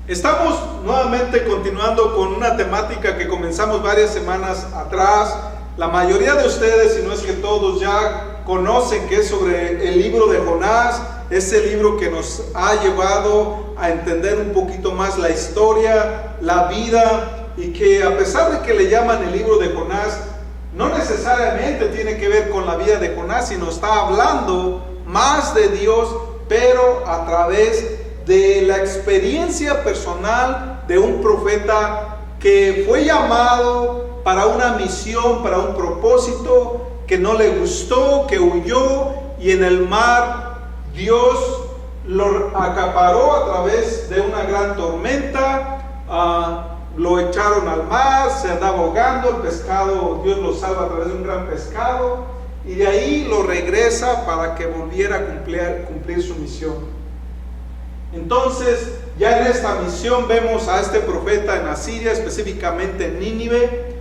Estamos nuevamente continuando con una temática que comenzamos varias semanas atrás. La mayoría de ustedes, si no es que todos, ya conocen que es sobre el libro de Jonás, ese libro que nos ha llevado a entender un poquito más la historia, la vida, y que a pesar de que le llaman el libro de Jonás, no necesariamente tiene que ver con la vida de Jonás, sino está hablando más de Dios, pero a través de la experiencia personal de un profeta que fue llamado para una misión, para un propósito, que no le gustó, que huyó, y en el mar Dios lo acaparó a través de una gran tormenta. Lo echaron al mar, se andaba ahogando, el pescado, Dios lo salva a través de un gran pescado, y de ahí lo regresa para que volviera a cumplir su misión. Entonces, ya en esta misión vemos a este profeta en Asiria, específicamente en Nínive,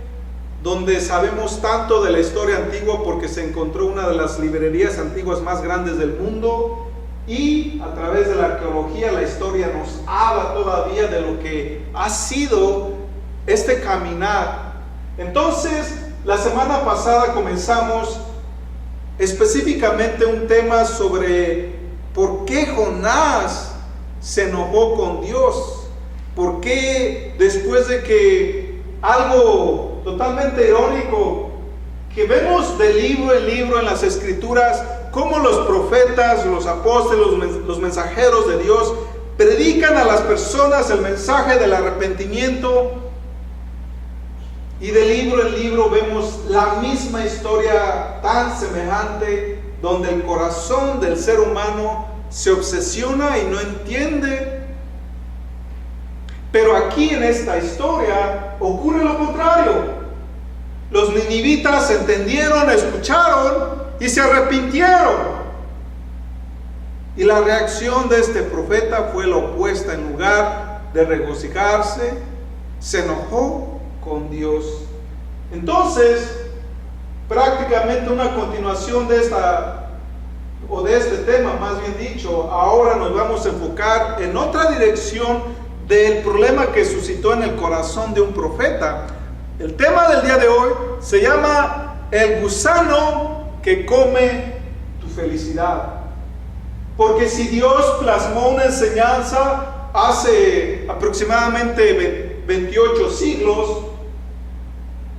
donde sabemos tanto de la historia antigua porque se encontró una de las librerías antiguas más grandes del mundo, y a través de la arqueología la historia nos habla todavía de lo que ha sido este caminar. Entonces, la semana pasada comenzamos específicamente un tema sobre por qué Jonás se enojó con Dios. ¿Por qué después de que algo totalmente irónico que vemos de libro en libro en las escrituras, cómo los profetas, los apóstoles, los mensajeros de Dios predican a las personas el mensaje del arrepentimiento, y de libro en libro vemos la misma historia tan semejante, donde el corazón del ser humano se obsesiona y no entiende. Pero aquí en esta historia ocurre lo contrario. Los ninivitas entendieron, escucharon y se arrepintieron. Y la reacción de este profeta fue la opuesta. En lugar de regocijarse, se enojó con Dios. Entonces, prácticamente una continuación de este tema, más bien dicho, ahora nos vamos a enfocar en otra dirección del problema que suscitó en el corazón de un profeta. El tema del día de hoy se llama el gusano que come tu felicidad. Porque si Dios plasmó una enseñanza hace aproximadamente 28 siglos,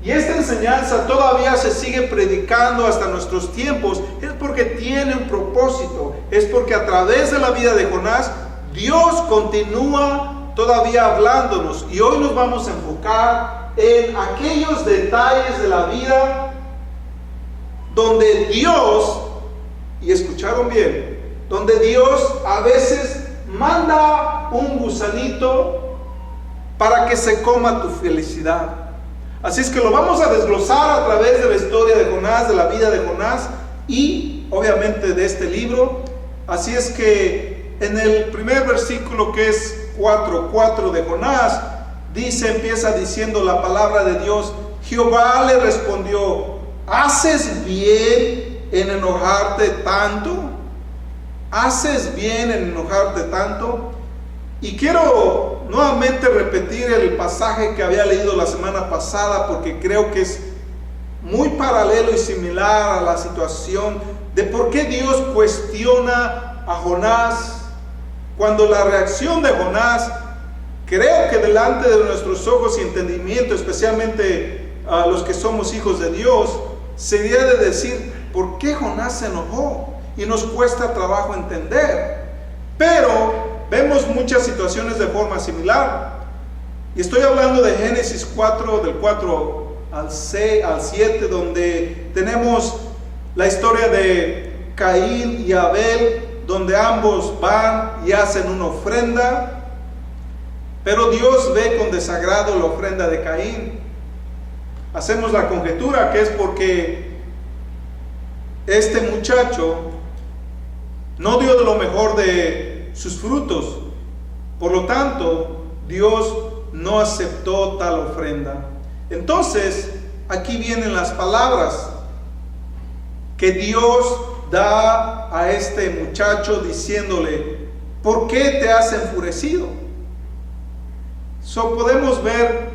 y esta enseñanza todavía se sigue predicando hasta nuestros tiempos, es porque tiene un propósito. Es porque a través de la vida de Jonás, Dios continúa todavía hablándonos. Y hoy nos vamos a enfocar en aquellos detalles de la vida donde Dios, y escucharon bien, donde Dios a veces manda un gusanito para que se coma tu felicidad. Así es que lo vamos a desglosar a través de la historia de Jonás, de la vida de Jonás y obviamente de este libro. Así es que en el primer versículo, que es 4:4 de Jonás, empieza diciendo la palabra de Dios: Jehová le respondió, ¿haces bien en enojarte tanto? ¿Haces bien en enojarte tanto? Y quiero nuevamente repetir el pasaje que había leído la semana pasada, porque creo que es muy paralelo y similar a la situación de por qué Dios cuestiona a Jonás, cuando la reacción de Jonás, creo que delante de nuestros ojos y entendimiento, especialmente a los que somos hijos de Dios, sería de decir: ¿por qué Jonás se enojó? Y nos cuesta trabajo entender. Pero vemos muchas situaciones de forma similar. Y estoy hablando de Génesis 4, del 4 al 7, donde tenemos la historia de Caín y Abel, donde ambos van y hacen una ofrenda. Pero Dios ve con desagrado la ofrenda de Caín. Hacemos la conjetura que es porque este muchacho no dio de lo mejor de sus frutos. Por lo tanto, Dios no aceptó tal ofrenda. Entonces, aquí vienen las palabras que Dios da a este muchacho diciéndole: ¿por qué te has enfurecido? Podemos ver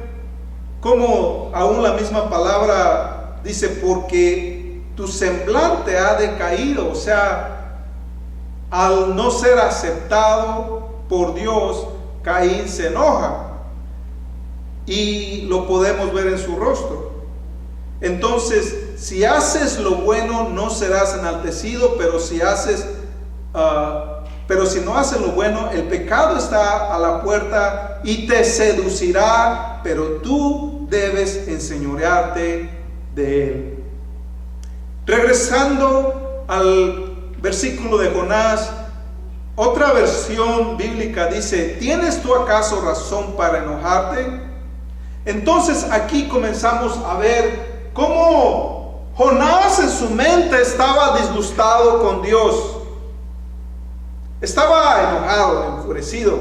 cómo aún la misma palabra dice, porque tu semblante ha decaído. O sea, al no ser aceptado por Dios, Caín se enoja. Y lo podemos ver en su rostro. Entonces, si haces lo bueno, no serás enaltecido, pero si no haces lo bueno, el pecado está a la puerta y te seducirá, pero tú debes enseñorearte de él. Regresando al versículo de Jonás, otra versión bíblica dice, ¿tienes tú acaso razón para enojarte? Entonces aquí comenzamos a ver cómo Jonás en su mente estaba disgustado con Dios. Estaba enojado, enfurecido,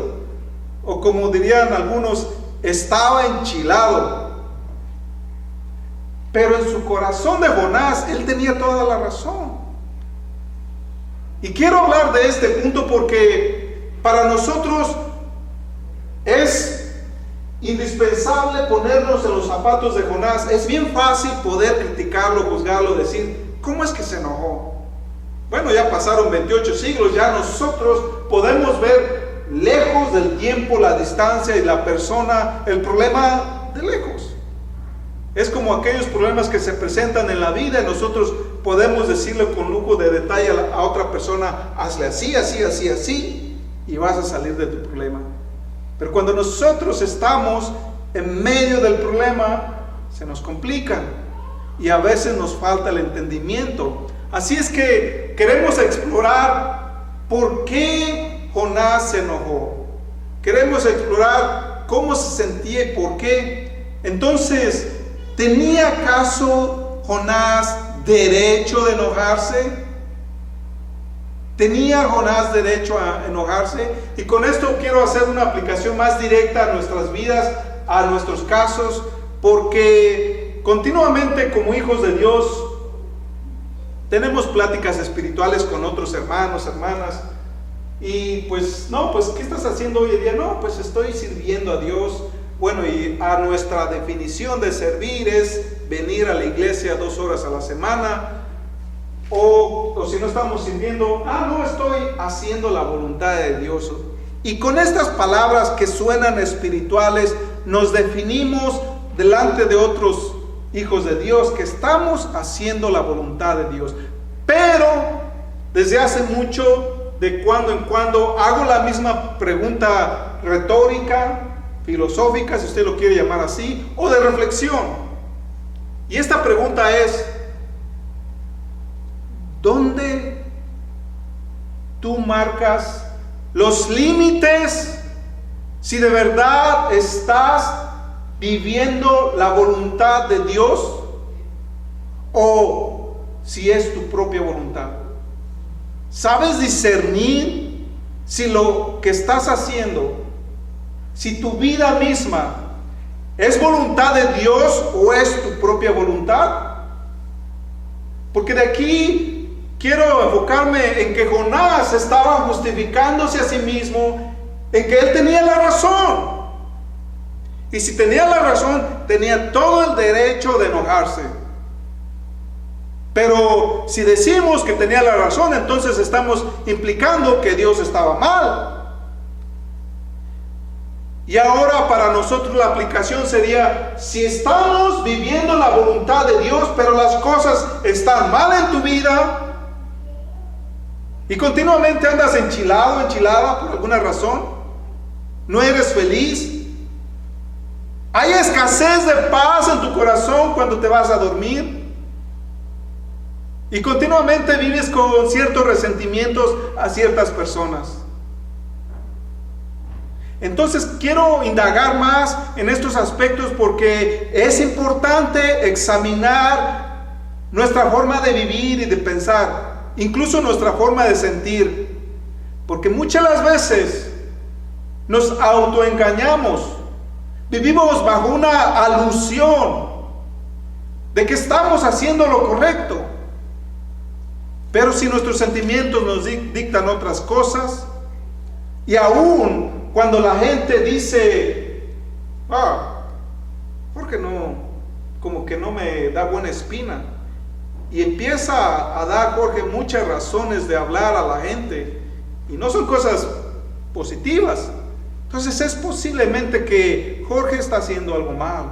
o como dirían algunos, estaba enchilado. Pero en su corazón de Jonás, él tenía toda la razón. Y quiero hablar de este punto porque para nosotros es indispensable ponernos en los zapatos de Jonás. Es bien fácil poder criticarlo, juzgarlo, decir, ¿cómo es que se enojó? Bueno, ya pasaron 28 siglos, ya nosotros podemos ver lejos del tiempo, la distancia y la persona, el problema de lejos. Es como aquellos problemas que se presentan en la vida y nosotros podemos decirle con lujo de detalle a otra persona, hazle así, así, así, así, y vas a salir de tu problema. Pero cuando nosotros estamos en medio del problema, se nos complica y a veces nos falta el entendimiento. Así es que queremos explorar por qué Jonás se enojó. Queremos explorar cómo se sentía y por qué. Entonces, ¿tenía acaso Jonás derecho de enojarse? ¿Tenía Jonás derecho a enojarse? Y con esto quiero hacer una aplicación más directa a nuestras vidas, a nuestros casos, porque continuamente como hijos de Dios tenemos pláticas espirituales con otros hermanos, hermanas, y pues, ¿qué estás haciendo hoy en día? No, pues estoy sirviendo a Dios. Bueno, y a nuestra definición de servir es venir a la iglesia 2 horas a la semana, o si no estamos sirviendo, no, estoy haciendo la voluntad de Dios. Y con estas palabras que suenan espirituales, nos definimos delante de otros hijos de Dios que estamos haciendo la voluntad de Dios. Pero desde hace mucho, de cuando en cuando, hago la misma pregunta retórica, filosófica, si usted lo quiere llamar así, o de reflexión. Y esta pregunta es, ¿dónde tú marcas los límites si de verdad estás viviendo la voluntad de Dios o si es tu propia voluntad? ¿Sabes discernir si lo que estás haciendo, si tu vida misma es voluntad de Dios o es tu propia voluntad? Porque de aquí quiero enfocarme en que Jonás estaba justificándose a sí mismo, en que él tenía la razón. Y si tenía la razón, tenía todo el derecho de enojarse. Pero si decimos que tenía la razón, entonces estamos implicando que Dios estaba mal. Y ahora para nosotros la aplicación sería, si estamos viviendo la voluntad de Dios, pero las cosas están mal en tu vida, y continuamente andas enchilado, enchilada por alguna razón, no eres feliz, hay escasez de paz en tu corazón cuando te vas a dormir, y continuamente vives con ciertos resentimientos a ciertas personas. Entonces quiero indagar más en estos aspectos porque es importante examinar nuestra forma de vivir y de pensar, incluso nuestra forma de sentir, porque muchas las veces nos autoengañamos, vivimos bajo una alusión de que estamos haciendo lo correcto, pero si nuestros sentimientos nos dictan otras cosas, y aún cuando la gente dice Jorge no, como que no me da buena espina. Y empieza a dar Jorge muchas razones de hablar a la gente, y no son cosas positivas. Entonces es posiblemente que Jorge está haciendo algo mal,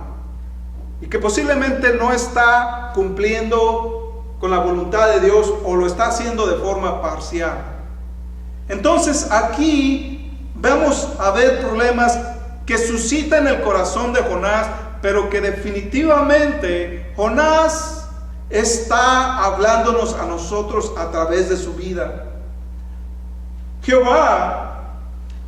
y que posiblemente no está cumpliendo con la voluntad de Dios, o lo está haciendo de forma parcial. Entonces aquí vamos a ver problemas que suscitan el corazón de Jonás, pero que definitivamente Jonás está hablándonos a nosotros a través de su vida. Jehová,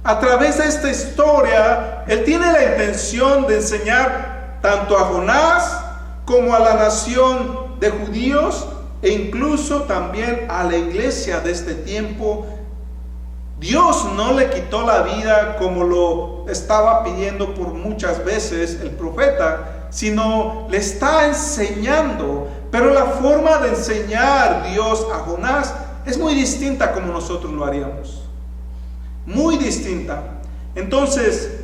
a través de esta historia, Él tiene la intención de enseñar tanto a Jonás como a la nación de judíos, e incluso también a la iglesia de este tiempo. Dios no le quitó la vida como lo estaba pidiendo por muchas veces el profeta, sino le está enseñando. Pero la forma de enseñar Dios a Jonás es muy distinta como nosotros lo haríamos. Muy distinta. Entonces,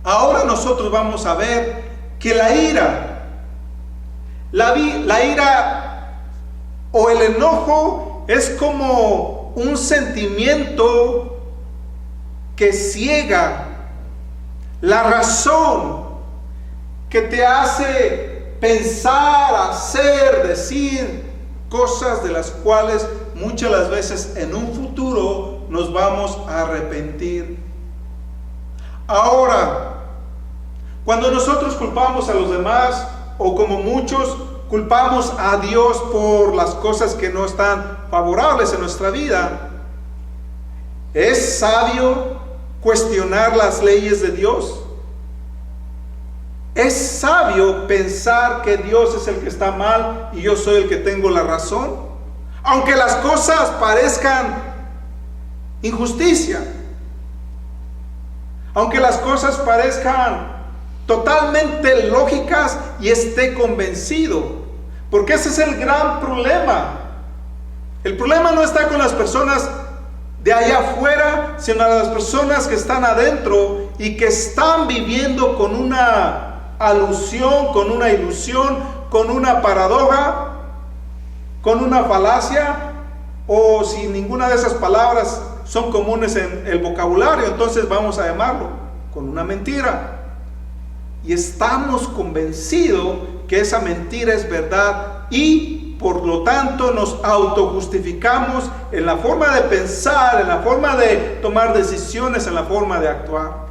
ahora nosotros vamos a ver que la ira o el enojo es como un sentimiento que ciega la razón, que te hace pensar, hacer, decir cosas de las cuales muchas las veces en un futuro nos vamos a arrepentir. Ahora, cuando nosotros culpamos a los demás, o como muchos culpamos a Dios por las cosas que no están favorables en nuestra vida, ¿es sabio cuestionar las leyes de Dios? ¿Es sabio pensar que Dios es el que está mal y yo soy el que tengo la razón? Aunque las cosas parezcan injusticia, aunque las cosas parezcan totalmente lógicas y esté convencido, porque ese es el gran problema. El problema no está con las personas de allá afuera, sino a las personas que están adentro y que están viviendo con una alusión, con una ilusión, con una paradoja, con una falacia, o si ninguna de esas palabras son comunes en el vocabulario, entonces vamos a llamarlo con una mentira. Y estamos convencidos que esa mentira es verdad, y por lo tanto nos autojustificamos en la forma de pensar, en la forma de tomar decisiones, en la forma de actuar.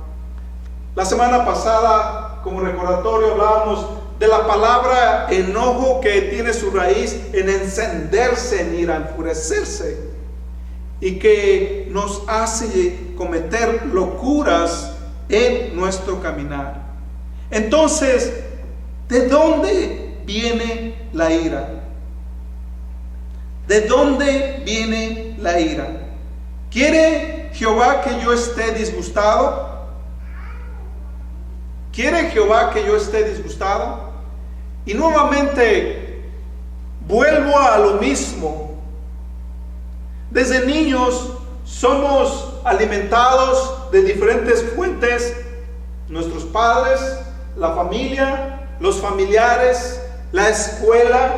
La semana pasada, como recordatorio, hablábamos de la palabra enojo, que tiene su raíz en encenderse, en ira, enfurecerse, y que nos hace cometer locuras en nuestro caminar. Entonces, ¿de dónde viene la ira? ¿De dónde viene la ira? ¿Quiere Jehová que yo esté disgustado? ¿Quiere Jehová que yo esté disgustado? Y nuevamente vuelvo a lo mismo. Desde niños somos alimentados de diferentes fuentes: nuestros padres, la familia, los familiares, la escuela,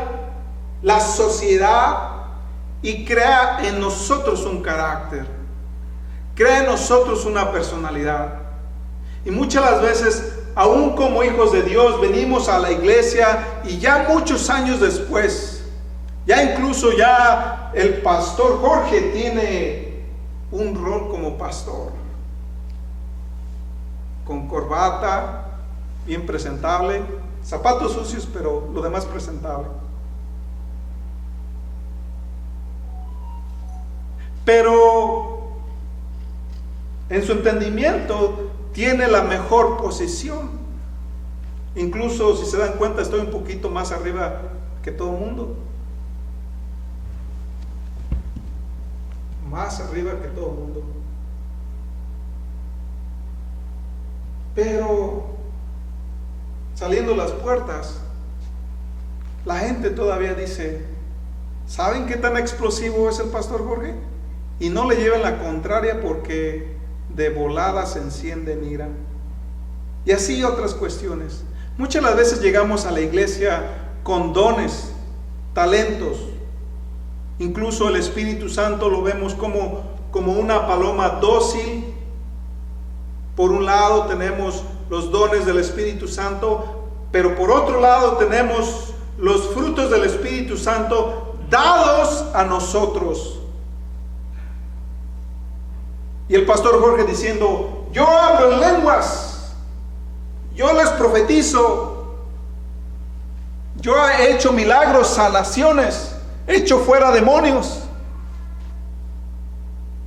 la sociedad, y crea en nosotros un carácter, crea en nosotros una personalidad. Y muchas las veces, aún como hijos de Dios, venimos a la iglesia y ya muchos años después, ya incluso ya el pastor Jorge tiene un rol como pastor, con corbata, bien presentable, zapatos sucios, pero lo demás presentable. Pero en su entendimiento tiene la mejor posición. Incluso, si se dan cuenta, estoy un poquito más arriba que todo el mundo. Más arriba que todo el mundo. Pero saliendo las puertas, la gente todavía dice: ¿saben qué tan explosivo es el pastor Jorge? Y no le lleven la contraria, porque de volada se enciende en ira. Y así otras cuestiones. Muchas de las veces llegamos a la iglesia con dones, talentos. Incluso el Espíritu Santo lo vemos como una paloma dócil. Por un lado tenemos los dones del Espíritu Santo, pero por otro lado tenemos los frutos del Espíritu Santo dados a nosotros. Y el pastor Jorge diciendo: yo hablo en lenguas, yo les profetizo, yo he hecho milagros, sanaciones, he hecho fuera demonios.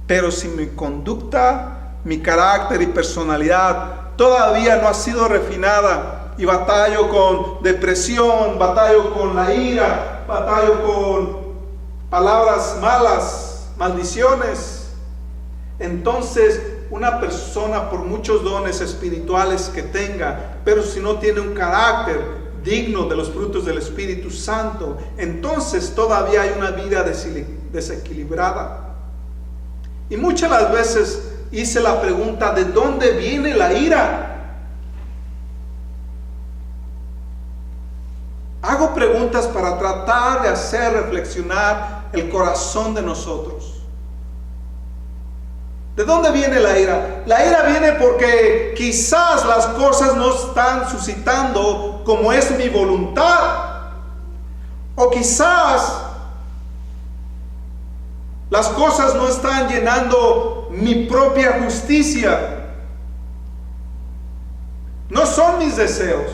Pero si mi conducta, mi carácter y personalidad todavía no ha sido refinada, y batallo con depresión, batallo con la ira, batallo con palabras malas, maldiciones, entonces una persona, por muchos dones espirituales que tenga, pero si no tiene un carácter digno de los frutos del Espíritu Santo, entonces todavía hay una vida desequilibrada. Y muchas las veces hice la pregunta: ¿de dónde viene la ira? Hago preguntas para tratar de hacer reflexionar el corazón de nosotros. ¿De dónde viene la ira? La ira viene porque quizás las cosas no están suscitando como es mi voluntad. O quizás las cosas no están llenando mi propia justicia. No son mis deseos.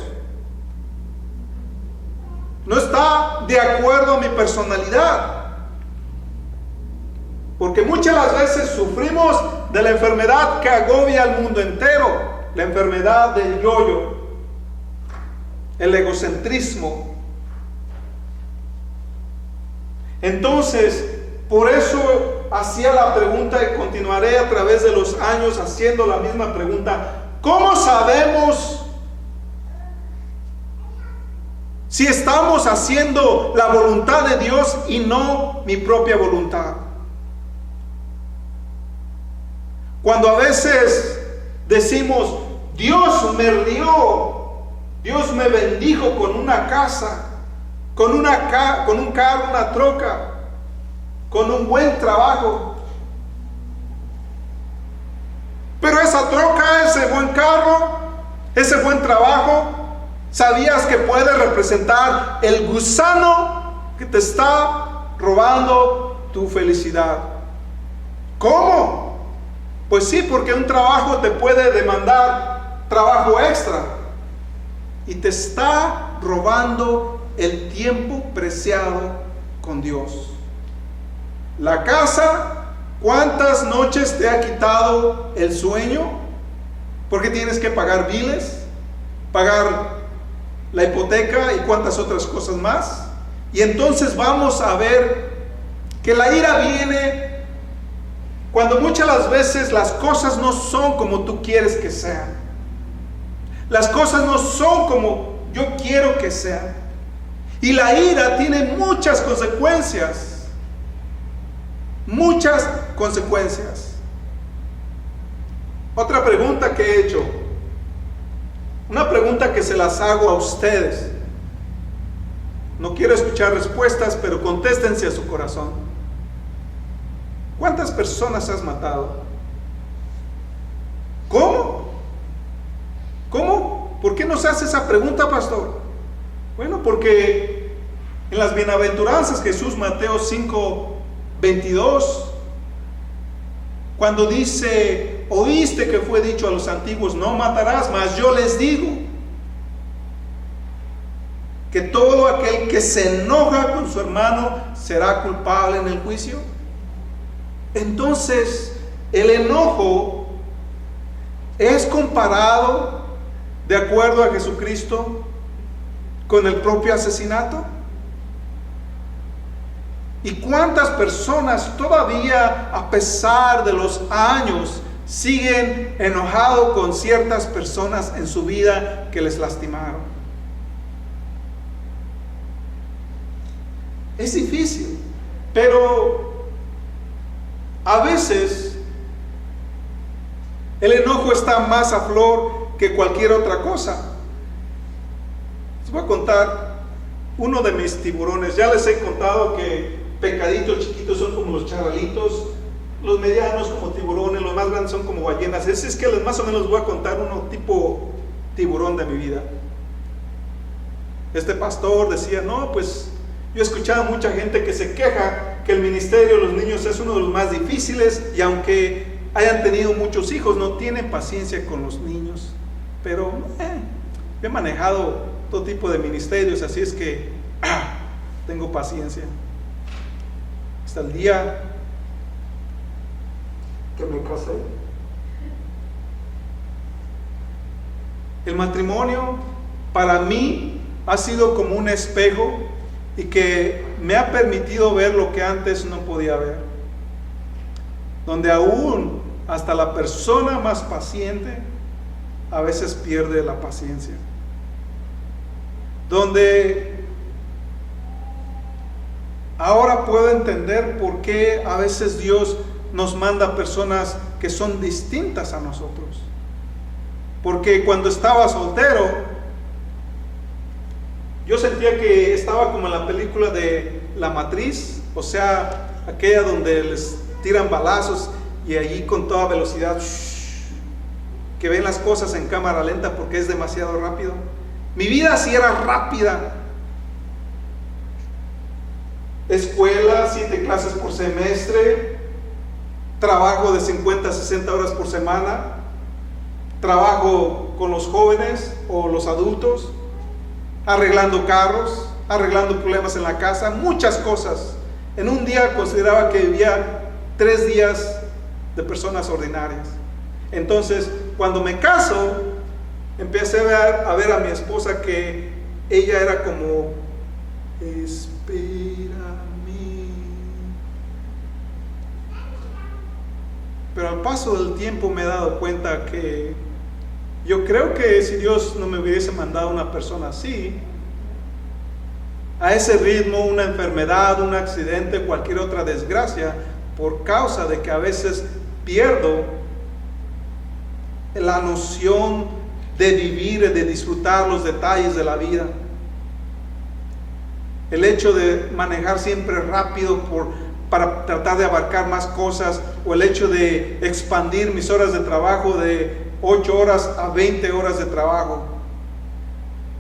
No está de acuerdo a mi personalidad. Porque muchas las veces sufrimos de la enfermedad que agobia al mundo entero, la enfermedad del yo-yo, el egocentrismo. Entonces, por eso hacía la pregunta, y continuaré a través de los años haciendo la misma pregunta: ¿cómo sabemos si estamos haciendo la voluntad de Dios y no mi propia voluntad? Cuando a veces decimos: Dios me rió, Dios me bendijo con una casa, con un carro, una troca, con un buen trabajo. Pero esa troca, ese buen carro, ese buen trabajo, ¿sabías que puede representar el gusano que te está robando tu felicidad? ¿Cómo? Pues sí, porque un trabajo te puede demandar trabajo extra y te está robando el tiempo preciado con Dios. La casa, ¿cuántas noches te ha quitado el sueño? Porque tienes que pagar biles, pagar la hipoteca y cuántas otras cosas más. Y entonces vamos a ver que la ira viene cuando muchas las veces las cosas no son como tú quieres que sean. Las cosas no son como yo quiero que sean. Y la ira tiene muchas consecuencias. Muchas consecuencias. Otra pregunta que he hecho. Una pregunta que se las hago a ustedes. No quiero escuchar respuestas, pero contéstense a su corazón. ¿Cuántas personas has matado? ¿Cómo? ¿Cómo? ¿Por qué nos hace esa pregunta, pastor? Bueno, porque en las bienaventuranzas, Jesús, Mateo 5:22, cuando dice: oíste que fue dicho a los antiguos, no matarás, mas yo les digo que todo aquel que se enoja con su hermano será culpable en el juicio. Entonces, el enojo es comparado, de acuerdo a Jesucristo, con el propio asesinato. ¿Y cuántas personas todavía, a pesar de los años, siguen enojados con ciertas personas en su vida que les lastimaron? Es difícil, pero a veces el enojo está más a flor que cualquier otra cosa. Les voy a contar uno de mis tiburones. Ya les he contado que pecaditos chiquitos son como los charralitos, los medianos como tiburones, los más grandes son como ballenas. Es que más o menos les voy a contar uno tipo tiburón de mi vida. Este pastor decía, no, pues yo he escuchado a mucha gente que se queja que el ministerio de los niños es uno de los más difíciles, y aunque hayan tenido muchos hijos, no tienen paciencia con los niños. Pero he manejado todo tipo de ministerios, así es que tengo paciencia. Hasta el día que me casé. El matrimonio para mí ha sido como un espejo y que me ha permitido ver lo que antes no podía ver. Donde aún hasta la persona más paciente a veces pierde la paciencia. Donde ahora puedo entender por qué a veces Dios nos manda personas que son distintas a nosotros. Porque cuando estaba soltero, yo sentía que estaba como en la película de La Matriz, o sea, aquella donde les tiran balazos y allí con toda velocidad, que ven las cosas en cámara lenta porque es demasiado rápido. Mi vida sí era rápida. Escuela, 7 clases por semestre, trabajo de 50 a 60 horas por semana, trabajo con los jóvenes o los adultos, arreglando carros, arreglando problemas en la casa, muchas cosas. En un día consideraba que vivía 3 días de personas ordinarias. Entonces, cuando me caso, empecé a ver a mi esposa que ella era como, espérame. Pero al paso del tiempo me he dado cuenta que yo creo que si Dios no me hubiese mandado una persona así, a ese ritmo, una enfermedad, un accidente, cualquier otra desgracia, por causa de que a veces pierdo la noción de vivir y de disfrutar los detalles de la vida. El hecho de manejar siempre rápido para tratar de abarcar más cosas, o el hecho de expandir mis horas de trabajo de 8 horas a 20 horas de trabajo.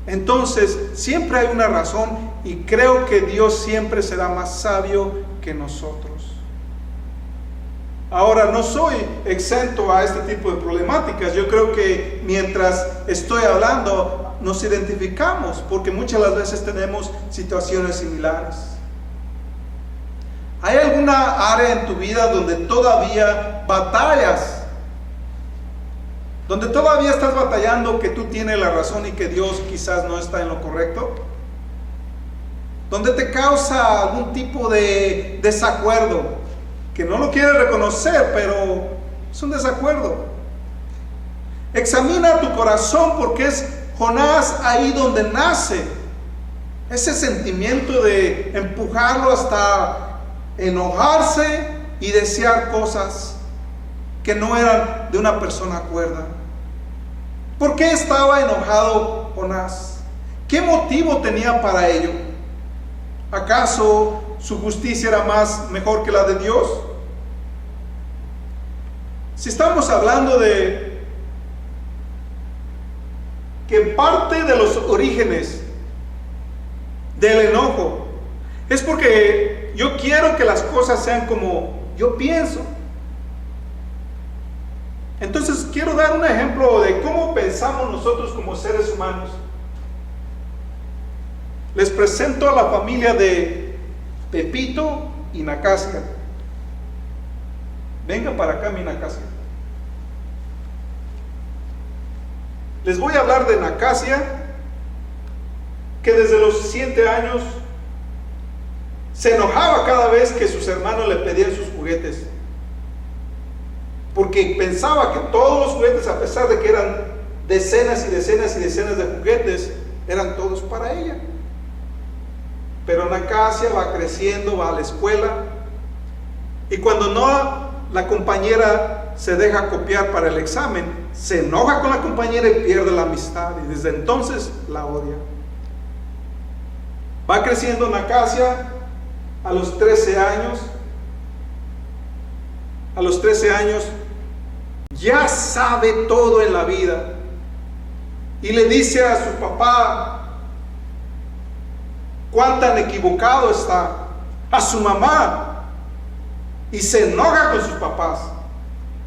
Entonces, siempre hay una razón, y creo que Dios siempre será más sabio que nosotros. Ahora, no soy exento a este tipo de problemáticas. Yo creo que mientras estoy hablando nos identificamos, porque muchas de las veces tenemos situaciones similares. ¿Hay alguna área en tu vida donde todavía batallas? Donde todavía estás batallando que tú tienes la razón y que Dios quizás no está en lo correcto. Donde te causa algún tipo de desacuerdo, que no lo quieres reconocer, pero es un desacuerdo. Examina tu corazón, porque es Jonás ahí donde nace ese sentimiento de empujarlo hasta enojarse y desear cosas que no eran de una persona cuerda. ¿Por qué estaba enojado Jonás? ¿Qué motivo tenía para ello? ¿Acaso su justicia era mejor que la de Dios? Si estamos hablando de que parte de los orígenes del enojo es porque yo quiero que las cosas sean como yo pienso. Entonces quiero dar un ejemplo de cómo pensamos nosotros como seres humanos. Les presento a la familia de Pepito y Nacasia. Venga para acá, mi Nacasia. Les voy a hablar de Nacasia, que desde los 7 años se enojaba cada vez que sus hermanos le pedían sus juguetes, porque pensaba que todos los juguetes, a pesar de que eran decenas y decenas y decenas de juguetes, eran todos para ella. Pero Nacasia va creciendo, va a la escuela, y cuando no, la compañera se deja copiar para el examen, se enoja con la compañera y pierde la amistad, y desde entonces la odia. Va creciendo Nacasia a los 13 años. A los 13 años ya sabe todo en la vida y le dice a su papá cuán tan equivocado está, a su mamá, y se enoja con sus papás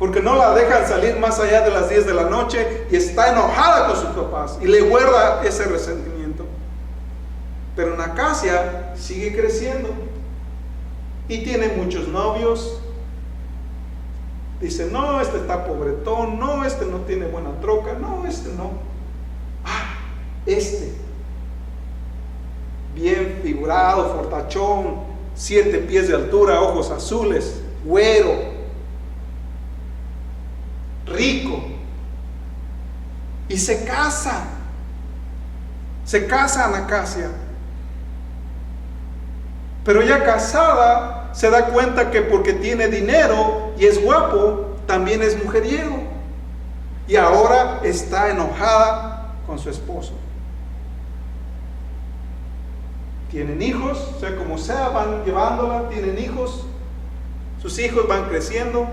porque no la dejan salir más allá de las 10 de la noche, y está enojada con sus papás y le guarda ese resentimiento. Pero Nacasia sigue creciendo y tiene muchos novios. Dice, no, este está pobretón, no, este no tiene buena troca, no, este no. Este, bien figurado, fortachón, 7 pies de altura, ojos azules, güero, rico. Y se casa Nacasia. Pero ya casada, se da cuenta que porque tiene dinero y es guapo, también es mujeriego. Y ahora está enojada con su esposo. Tienen hijos, sea como sea, van llevándola, tienen hijos. Sus hijos van creciendo.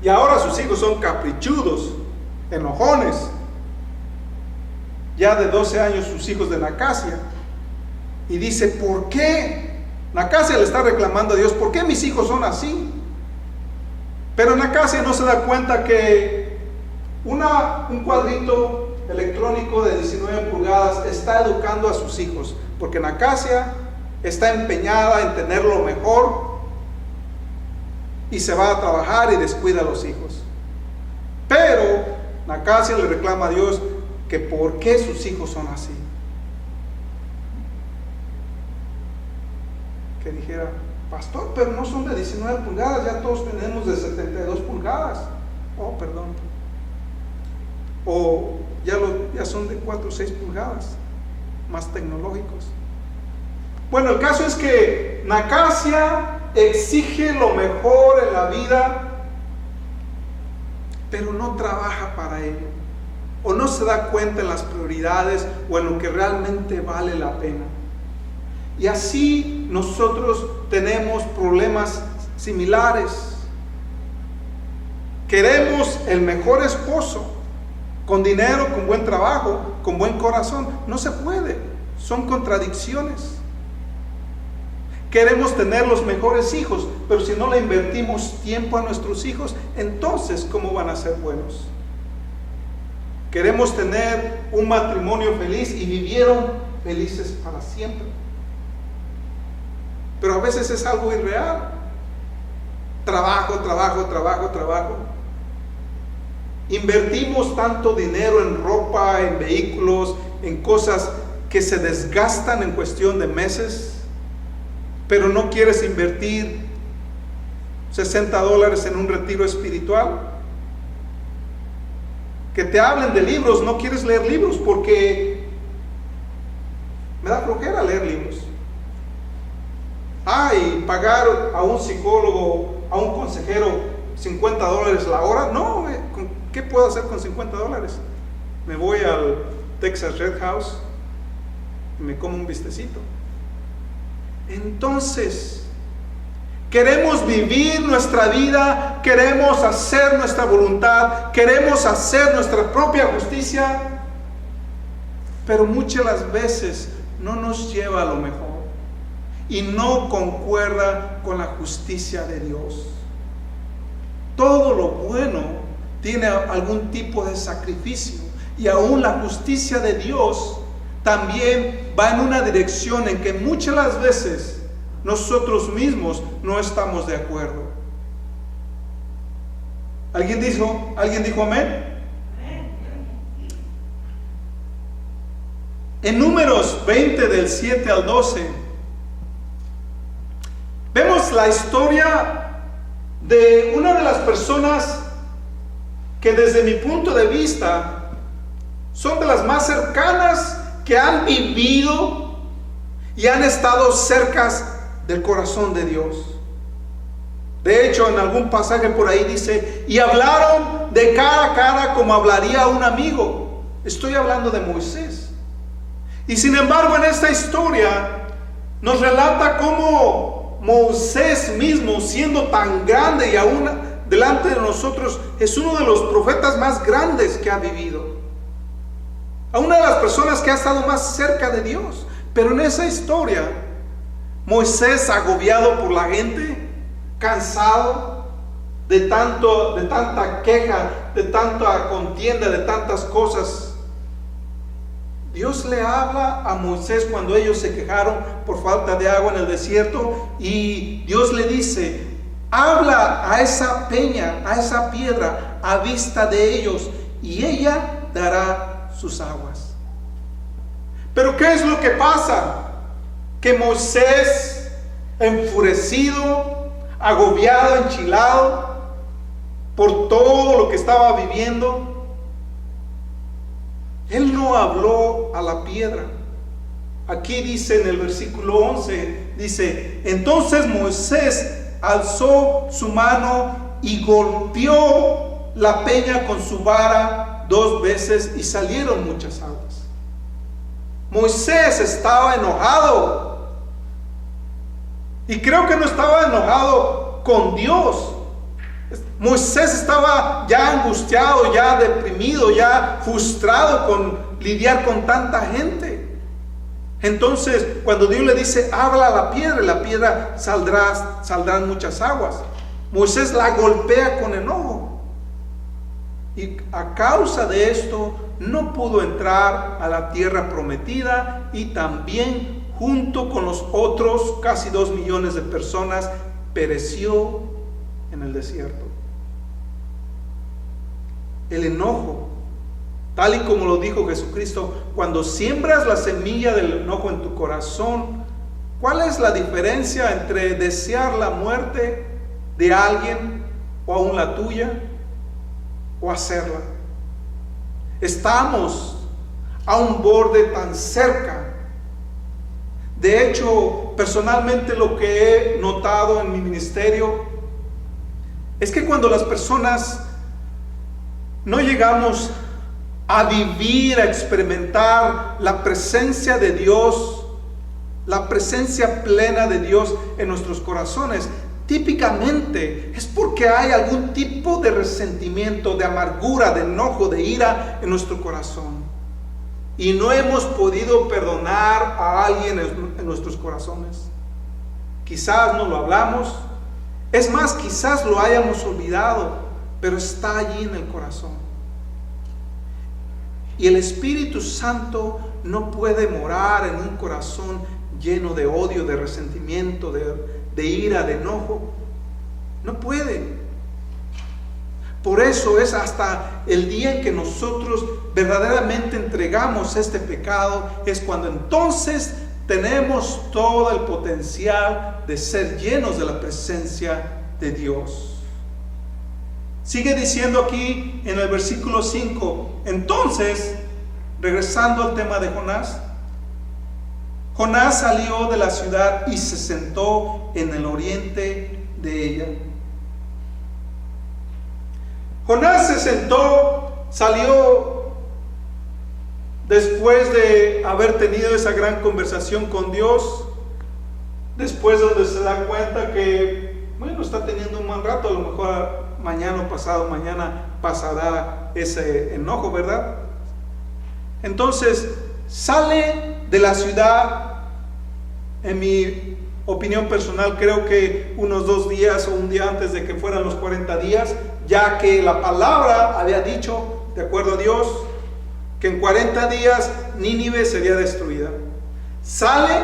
Y ahora sus hijos son caprichudos, enojones. Ya de 12 años sus hijos de Nacasia. Y dice, ¿por qué? Nacasia le está reclamando a Dios, ¿por qué mis hijos son así? Pero Nacasia no se da cuenta que un cuadrito electrónico de 19 pulgadas está educando a sus hijos, porque Nacasia está empeñada en tener lo mejor y se va a trabajar y descuida a los hijos. Pero Nacasia le reclama a Dios que por qué sus hijos son así. Que dijera, pastor, pero no son de 19 pulgadas, ya todos tenemos de 72 pulgadas. Oh, perdón. O ya son de 4 o 6 pulgadas, más tecnológicos. Bueno, el caso es que Nacasia exige lo mejor en la vida, pero no trabaja para ello, o no se da cuenta en las prioridades o en lo que realmente vale la pena. Y así nosotros tenemos problemas similares. Queremos el mejor esposo, con dinero, con buen trabajo, con buen corazón. No se puede, son contradicciones. Queremos tener los mejores hijos, pero si no le invertimos tiempo a nuestros hijos, entonces ¿cómo van a ser buenos? Queremos tener un matrimonio feliz y vivieron felices para siempre. Pero a veces es algo irreal. Trabajo. Invertimos tanto dinero en ropa, en vehículos, en cosas que se desgastan en cuestión de meses, pero no quieres invertir $60 en un retiro espiritual. Que te hablen de libros, no quieres leer libros porque me da flojera leer libros. Y pagar a un psicólogo, a un consejero $50 la hora. No, ¿qué puedo hacer con $50? Me voy al Texas Red House y me como un bistecito. Entonces, queremos vivir nuestra vida, queremos hacer nuestra voluntad, queremos hacer nuestra propia justicia, pero muchas las veces no nos lleva a lo mejor y no concuerda con la justicia de Dios. Todo lo bueno tiene algún tipo de sacrificio, y aún la justicia de Dios también va en una dirección en que muchas las veces nosotros mismos no estamos de acuerdo. ¿Alguien dijo amén? En Números 20 del 7 al 12 vemos la historia de una de las personas que desde mi punto de vista son de las más cercanas que han vivido y han estado cerca del corazón de Dios. De hecho, en algún pasaje por ahí dice, y hablaron de cara a cara como hablaría un amigo. Estoy hablando de Moisés. Y sin embargo, en esta historia nos relata cómo Moisés mismo, siendo tan grande y aún delante de nosotros, es uno de los profetas más grandes que ha vivido. A una de las personas que ha estado más cerca de Dios. Pero en esa historia, Moisés, agobiado por la gente, cansado de tanta queja, de tanta contienda, de tantas cosas, Dios le habla a Moisés cuando ellos se quejaron por falta de agua en el desierto, y Dios le dice: habla a esa peña, a esa piedra, a vista de ellos, y ella dará sus aguas. Pero ¿qué es lo que pasa? Que Moisés, enfurecido, agobiado, enchilado por todo lo que estaba viviendo, él no habló a la piedra. Aquí dice en el versículo 11, dice: entonces Moisés alzó su mano y golpeó la peña con su vara 2 veces y salieron muchas aguas. Moisés estaba enojado, y creo que no estaba enojado con Dios. Moisés estaba ya angustiado, ya deprimido, ya frustrado con lidiar con tanta gente. Entonces, cuando Dios le dice: habla a la piedra saldrán muchas aguas, Moisés la golpea con enojo, y a causa de esto no pudo entrar a la tierra prometida, y también junto con los otros casi 2 millones de personas pereció en el desierto. El enojo, tal y como lo dijo Jesucristo, cuando siembras la semilla del enojo en tu corazón, ¿cuál es la diferencia entre desear la muerte de alguien o aún la tuya, o hacerla? Estamos a un borde tan cerca. De hecho, personalmente, lo que he notado en mi ministerio es que cuando las personas no llegamos a vivir, a experimentar la presencia de Dios, la presencia plena de Dios en nuestros corazones, típicamente es porque hay algún tipo de resentimiento, de amargura, de enojo, de ira en nuestro corazón, y no hemos podido perdonar a alguien en nuestros corazones. Quizás no lo hablamos, es más, quizás lo hayamos olvidado, pero está allí en el corazón. Y el Espíritu Santo no puede morar en un corazón lleno de odio, de resentimiento, de ira, de enojo. No puede. Por eso es hasta el día en que nosotros verdaderamente entregamos este pecado, es cuando entonces tenemos todo el potencial de ser llenos de la presencia de Dios. Sigue diciendo aquí en el versículo 5, entonces, regresando al tema de Jonás, Jonás salió de la ciudad y se sentó en el oriente de ella. Jonás se sentó, salió después de haber tenido esa gran conversación con Dios, después donde se da cuenta que, bueno, está teniendo un mal rato, a lo mejor mañana o pasado mañana pasará ese enojo, ¿verdad? Entonces sale de la ciudad. En mi opinión personal, creo que unos 2 días o un día antes de que fueran los 40 días, ya que la palabra había dicho, de acuerdo a Dios, que en 40 días Nínive sería destruida. Sale,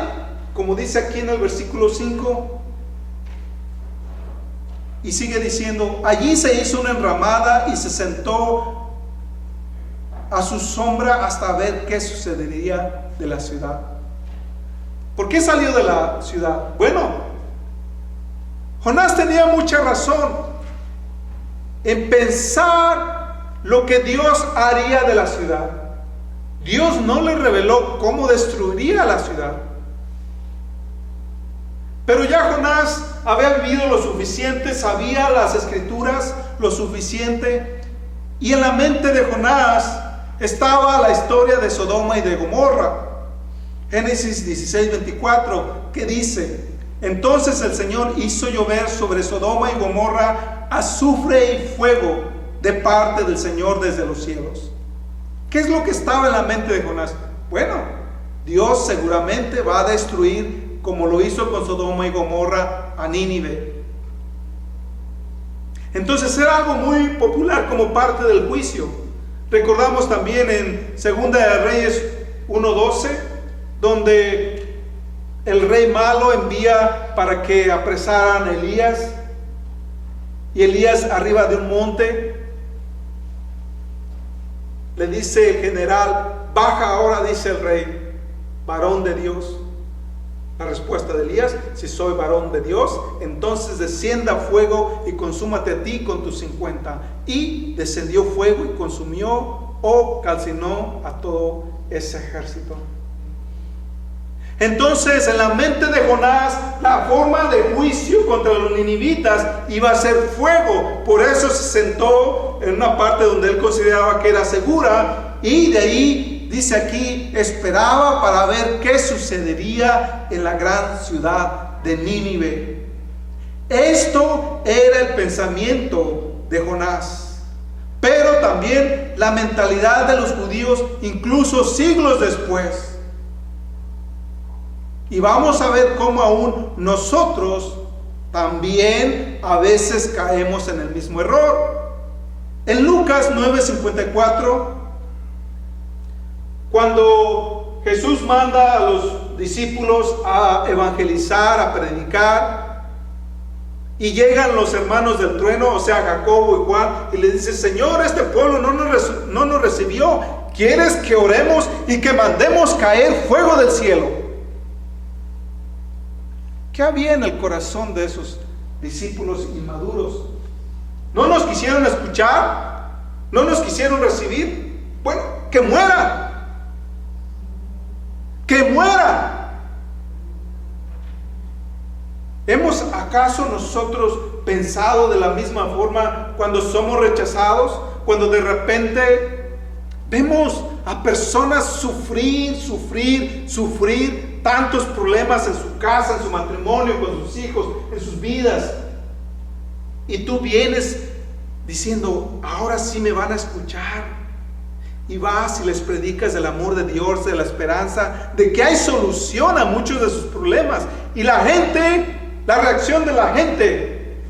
como dice aquí en el versículo 5, y sigue diciendo, allí se hizo una enramada y se sentó a su sombra hasta ver qué sucedería de la ciudad. ¿Por qué salió de la ciudad? Bueno, Jonás tenía mucha razón en pensar lo que Dios haría de la ciudad. Dios no le reveló cómo destruiría la ciudad, Pero ya Jonás había vivido lo suficiente, sabía las escrituras lo suficiente, y en la mente de Jonás estaba la historia de Sodoma y de Gomorra. Génesis 16:24, que dice: entonces el Señor hizo llover sobre Sodoma y Gomorra azufre y fuego de parte del Señor desde los cielos. ¿Qué es lo que estaba en la mente de Jonás? Bueno, Dios seguramente va a destruir, como lo hizo con Sodoma y Gomorra, a Nínive. Entonces era algo muy popular como parte del juicio. Recordamos también en 2 de Reyes 1:12, donde el rey malo envía para que apresaran a Elías, y Elías arriba de un monte le dice el general: baja ahora, dice el rey, varón de Dios. La respuesta de Elías: si soy varón de Dios, entonces descienda fuego y consúmate a ti con tus 50. Y descendió fuego y consumió o calcinó a todo ese ejército. Entonces, en la mente de Jonás, la forma de juicio contra los ninivitas iba a ser fuego. Por eso se sentó en una parte donde él consideraba que era segura, y de ahí, dice aquí, esperaba para ver qué sucedería en la gran ciudad de Nínive. Esto era el pensamiento de Jonás, pero también la mentalidad de los judíos, incluso siglos después. Y vamos a ver cómo aún nosotros también a veces caemos en el mismo error. En Lucas 9:54, cuando Jesús manda a los discípulos a evangelizar, a predicar, y llegan los hermanos del trueno, o sea, Jacobo y Juan, y le dice: Señor, este pueblo no nos recibió. ¿Quieres que oremos y que mandemos caer fuego del cielo? ¿Qué había en el corazón de esos discípulos inmaduros? ¿No nos quisieron escuchar? ¿No nos quisieron recibir? Bueno, que mueran. ¡Que mueran! ¿Hemos acaso nosotros pensado de la misma forma cuando somos rechazados? Cuando de repente vemos a personas sufrir tantos problemas en su casa, en su matrimonio, con sus hijos, en sus vidas, y tú vienes diciendo: ahora sí me van a escuchar, y vas y les predicas del amor de Dios, de la esperanza, de que hay solución a muchos de sus problemas, y la reacción de la gente,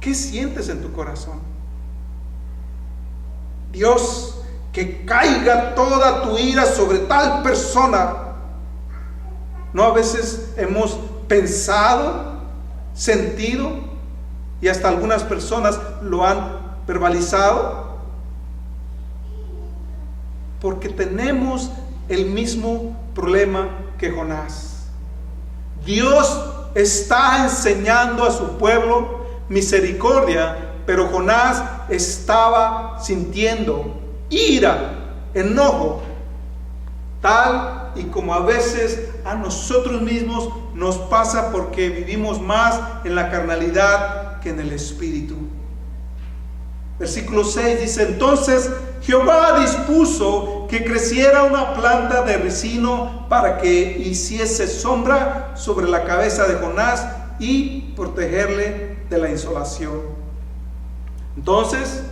¿qué sientes en tu corazón? Dios, que caiga toda tu ira sobre tal persona. ¿No a veces hemos pensado, sentido, y hasta algunas personas lo han verbalizado? Porque tenemos el mismo problema que Jonás. Dios está enseñando a su pueblo misericordia, pero Jonás estaba sintiendo ira, enojo, tal y como a veces a nosotros mismos nos pasa, porque vivimos más en la carnalidad que en el espíritu. Versículo 6 dice: entonces Jehová dispuso que creciera una planta de ricino para que hiciese sombra sobre la cabeza de Jonás y protegerle de la insolación. Entonces,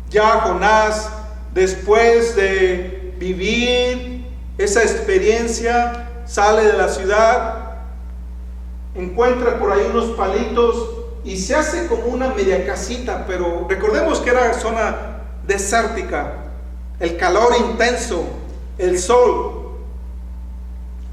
ya Jonás, después de vivir esa experiencia, sale de la ciudad, encuentra por ahí unos palitos y se hace como una media casita, pero recordemos que era zona desértica, el calor intenso, el sol.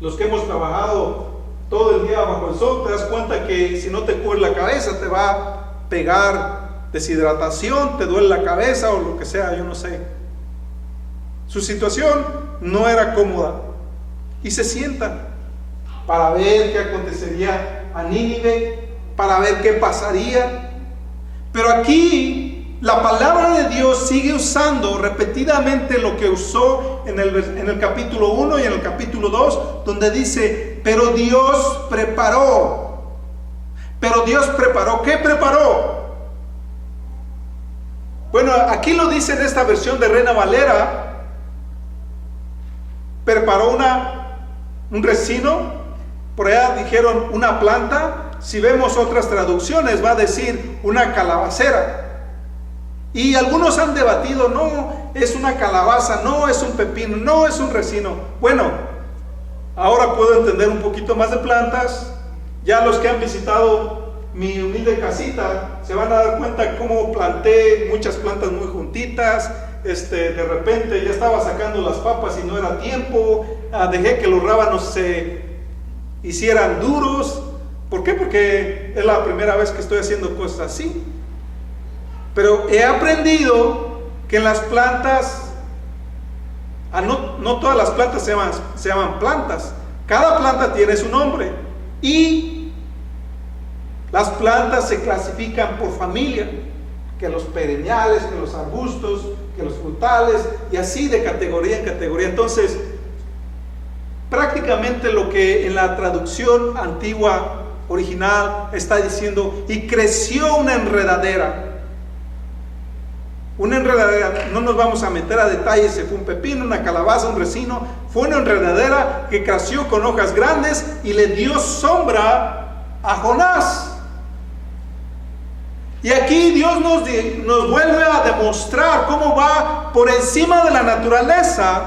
Los que hemos trabajado todo el día bajo el sol, te das cuenta que si no te cubres la cabeza te va a pegar deshidratación, te duele la cabeza o lo que sea, yo no sé. Su situación no era cómoda, y se sienta para ver qué acontecería a Nínive, para ver qué pasaría. Pero aquí la palabra de Dios sigue usando repetidamente lo que usó en el capítulo 1 y en el capítulo 2, donde dice, pero Dios preparó. Pero Dios preparó. ¿Qué preparó? Bueno, aquí lo dice en esta versión de Reina Valera. Preparó un resino. Por allá dijeron una planta. Si vemos otras traducciones, va a decir una calabacera. Y algunos han debatido, no, es una calabaza, no, es un pepino, no, es un resino. Bueno, ahora puedo entender un poquito más de plantas. Ya los que han visitado mi humilde casita se van a dar cuenta cómo planté muchas plantas muy juntitas. De repente ya estaba sacando las papas y no era tiempo. Dejé que los rábanos se hicieran duros. ¿Por qué? Porque es la primera vez que estoy haciendo cosas así. Pero he aprendido que en las plantas, no todas las plantas se llaman plantas. Cada planta tiene su nombre. Y las plantas se clasifican por familia. Que los perenniales, que los arbustos, que los frutales, y así de categoría en categoría. Entonces, prácticamente lo que en la traducción antigua original está diciendo, y creció una enredadera. Una enredadera, no nos vamos a meter a detalles si fue un pepino, una calabaza, un resino. Fue una enredadera que creció con hojas grandes y le dio sombra a Jonás. Y aquí Dios nos vuelve a demostrar cómo va por encima de la naturaleza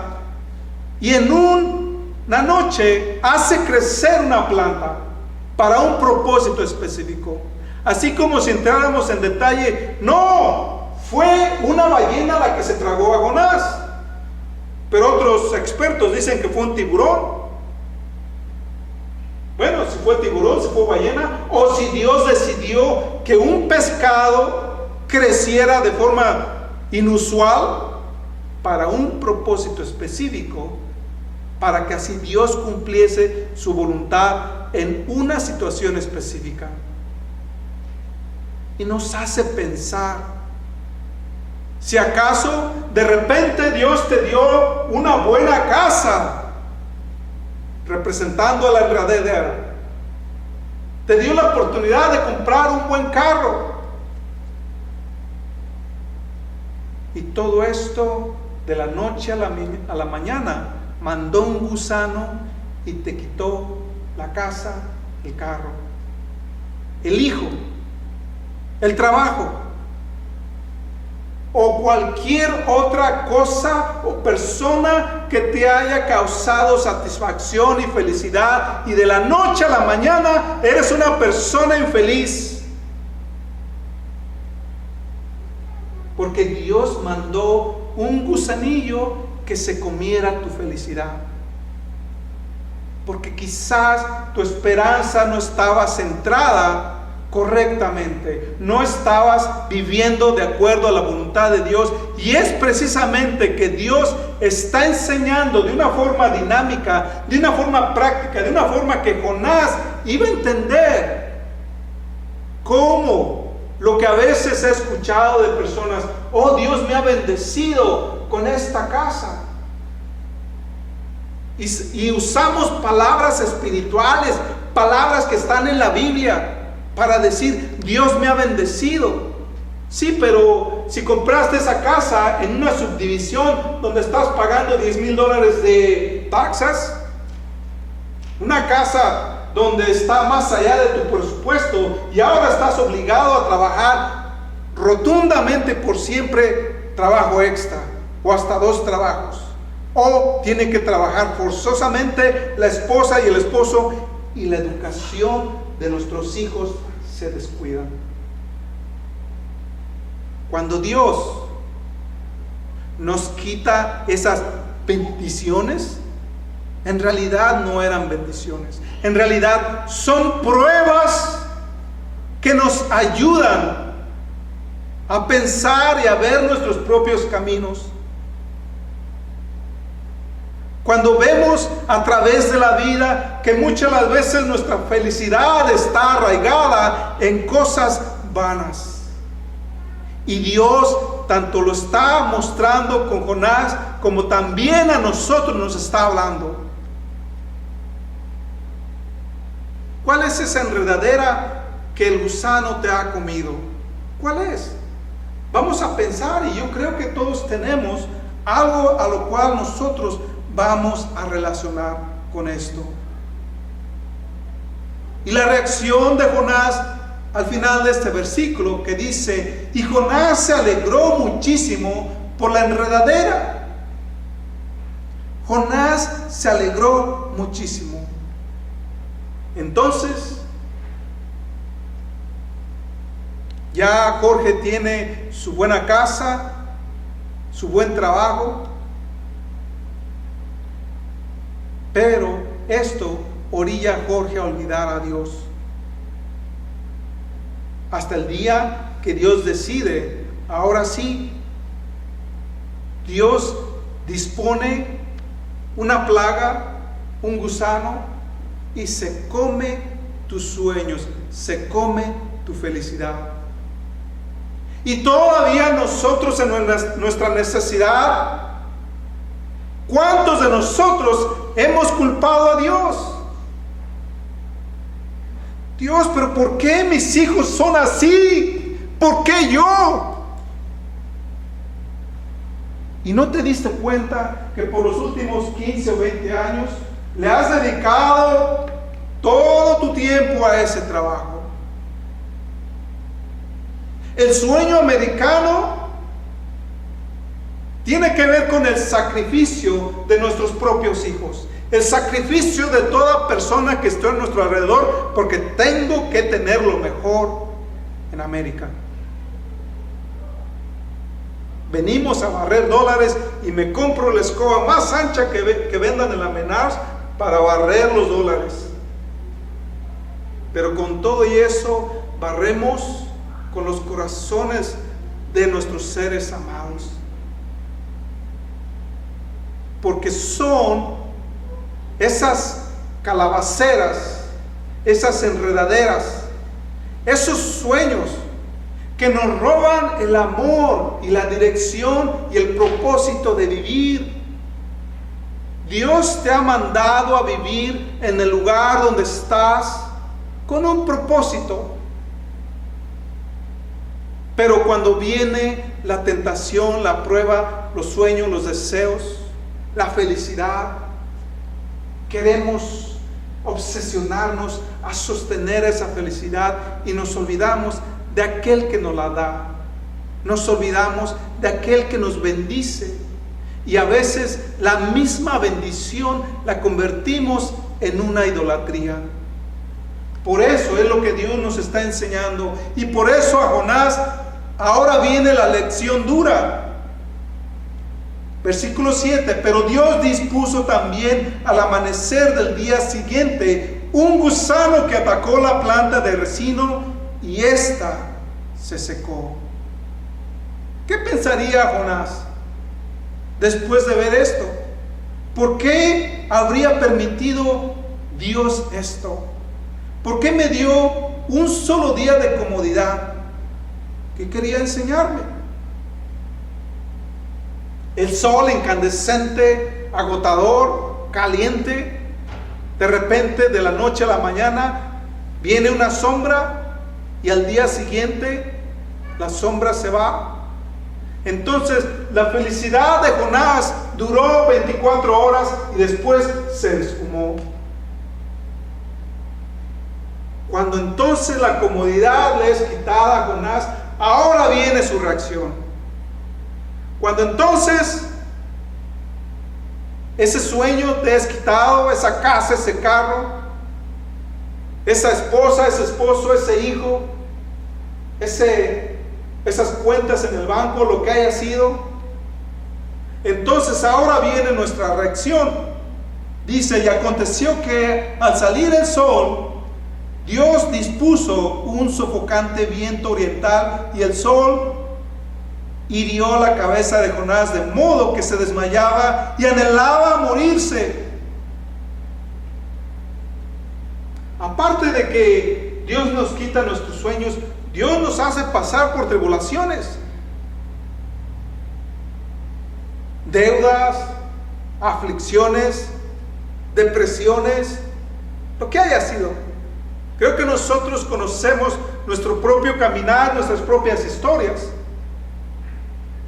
y en una noche hace crecer una planta para un propósito específico. Así como si entráramos en detalle, no, fue una ballena la que se tragó a Jonás, pero otros expertos dicen que fue un tiburón. Bueno, si fue tiburón, si fue ballena, o si Dios decidió que un pescado creciera de forma inusual para un propósito específico, para que así Dios cumpliese su voluntad en una situación específica. Y nos hace pensar, si acaso de repente Dios te dio una buena casa, representando a la enredadera, te dio la oportunidad de comprar un buen carro, y todo esto de la noche a la mañana mandó un gusano y te quitó la casa, el carro, el hijo, el trabajo, o cualquier otra cosa o persona que te haya causado satisfacción y felicidad, y de la noche a la mañana eres una persona infeliz, porque Dios mandó un gusanillo que se comiera tu felicidad, porque quizás tu esperanza no estaba centrada correctamente, no estabas viviendo de acuerdo a la voluntad de Dios. Y es precisamente que Dios está enseñando de una forma dinámica, de una forma práctica, de una forma que Jonás iba a entender, cómo lo que a veces he escuchado de personas, oh, Dios me ha bendecido con esta casa, y usamos palabras espirituales, palabras que están en la Biblia, para decir, Dios me ha bendecido. Sí, pero si compraste esa casa en una subdivisión donde estás pagando $10,000 de taxas, una casa donde está más allá de tu presupuesto, y ahora estás obligado a trabajar rotundamente por siempre, trabajo extra, o hasta 2 trabajos, o tiene que trabajar forzosamente la esposa y el esposo, y la educación de nuestros hijos se descuidan. Cuando Dios nos quita esas bendiciones, en realidad no eran bendiciones, en realidad son pruebas que nos ayudan a pensar y a ver nuestros propios caminos. Cuando vemos a través de la vida que muchas las veces nuestra felicidad está arraigada en cosas vanas, Y Dios tanto lo está mostrando con Jonás, como también a nosotros nos está hablando. ¿Cuál es esa enredadera que el gusano te ha comido? ¿Cuál es? Vamos a pensar, y yo creo que todos tenemos algo a lo cual nosotros vamos a relacionar con esto. Y la reacción de Jonás al final de este versículo, que dice: y Jonás se alegró muchísimo por la enredadera. Jonás se alegró muchísimo. Entonces, ya Jorge tiene su buena casa, su buen trabajo, pero esto orilla a Jorge a olvidar a Dios. Hasta el día que Dios decide, ahora sí, Dios dispone una plaga, un gusano, y se come tus sueños, se come tu felicidad. Y todavía nosotros en nuestra necesidad, ¿cuántos de nosotros hemos culpado a Dios? Dios, pero ¿por qué mis hijos son así? ¿Por qué yo? ¿Y no te diste cuenta que por los últimos 15 o 20 años le has dedicado todo tu tiempo a ese trabajo? El sueño americano tiene que ver con el sacrificio de nuestros propios hijos, el sacrificio de toda persona que esté a nuestro alrededor, porque tengo que tener lo mejor en América. Venimos a barrer dólares y me compro la escoba más ancha que vendan en la Menards para barrer los dólares. Pero con todo y eso, barremos con los corazones de nuestros seres amados, porque son esas calabaceras, esas enredaderas, esos sueños que nos roban el amor y la dirección y el propósito de vivir. Dios te ha mandado a vivir en el lugar donde estás con un propósito. Pero cuando viene la tentación, la prueba, los sueños, los deseos, la felicidad, queremos obsesionarnos a sostener esa felicidad y nos olvidamos de aquel que nos la da. Nos olvidamos de aquel que nos bendice. Y a veces la misma bendición la convertimos en una idolatría. Por eso es lo que Dios nos está enseñando. Y por eso a Jonás ahora viene la lección dura. Versículo 7. Pero Dios dispuso también al amanecer del día siguiente un gusano que atacó la planta de resino y ésta se secó. ¿Qué pensaría Jonás después de ver esto? ¿Por qué habría permitido Dios esto? ¿Por qué me dio un solo día de comodidad? ¿Qué quería enseñarme? El sol incandescente, agotador, caliente. De repente, de la noche a la mañana, viene una sombra y al día siguiente la sombra se va. Entonces, la felicidad de Jonás duró 24 horas y después se esfumó. Cuando entonces la comodidad le es quitada a Jonás, ahora viene su reacción. Cuando entonces ese sueño te es quitado, esa casa, ese carro, esa esposa, ese esposo, ese hijo, esas cuentas en el banco, lo que haya sido, entonces ahora viene nuestra reacción. Dice: y aconteció que al salir el sol, Dios dispuso un sofocante viento oriental y el sol hirió la cabeza de Jonás de modo que se desmayaba y anhelaba morirse. Aparte de que Dios nos quita nuestros sueños, Dios nos hace pasar por tribulaciones. deudas, aflicciones, depresiones, lo que haya sido. Creo que nosotros conocemos nuestro propio caminar, nuestras propias historias.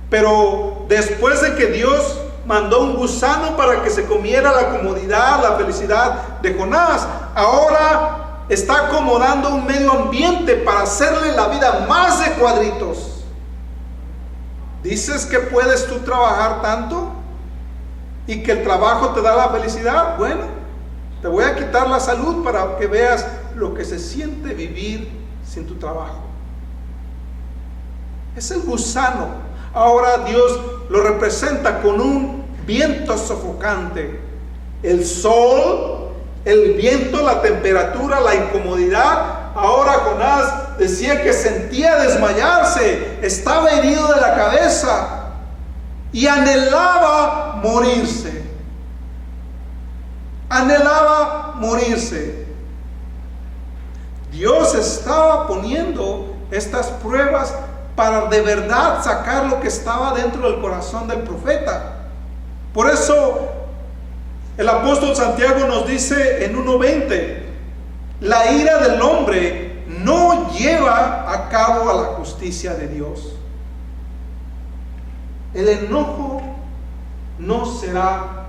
Pero después de que Dios mandó un gusano para que se comiera la comodidad, la felicidad de Jonás, ahora está acomodando un medio ambiente para hacerle la vida más de cuadritos. ¿Dices que puedes tú trabajar tanto y que el trabajo te da la felicidad? Bueno, te voy a quitar la salud para que veas lo que se siente vivir sin tu trabajo. Es el gusano. Ahora Dios lo representa con un viento sofocante. El sol, el viento, la temperatura, la incomodidad. Ahora Jonás decía que sentía desmayarse, estaba herido de la cabeza y anhelaba morirse. Anhelaba morirse. Dios estaba poniendo estas pruebas para de verdad sacar lo que estaba dentro del corazón del profeta. Por eso el apóstol Santiago nos dice en 1:20, la ira del hombre no lleva a cabo a la justicia de Dios. El enojo no será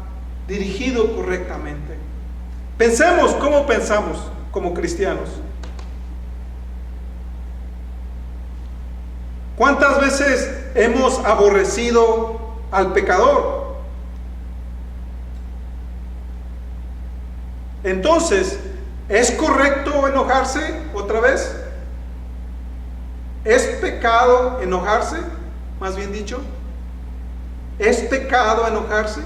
dirigido correctamente. Pensemos como pensamos como cristianos. ¿Cuántas veces hemos aborrecido al pecador? Entonces, ¿es correcto enojarse otra vez? ¿Es pecado enojarse? Más bien dicho, ¿es pecado enojarse?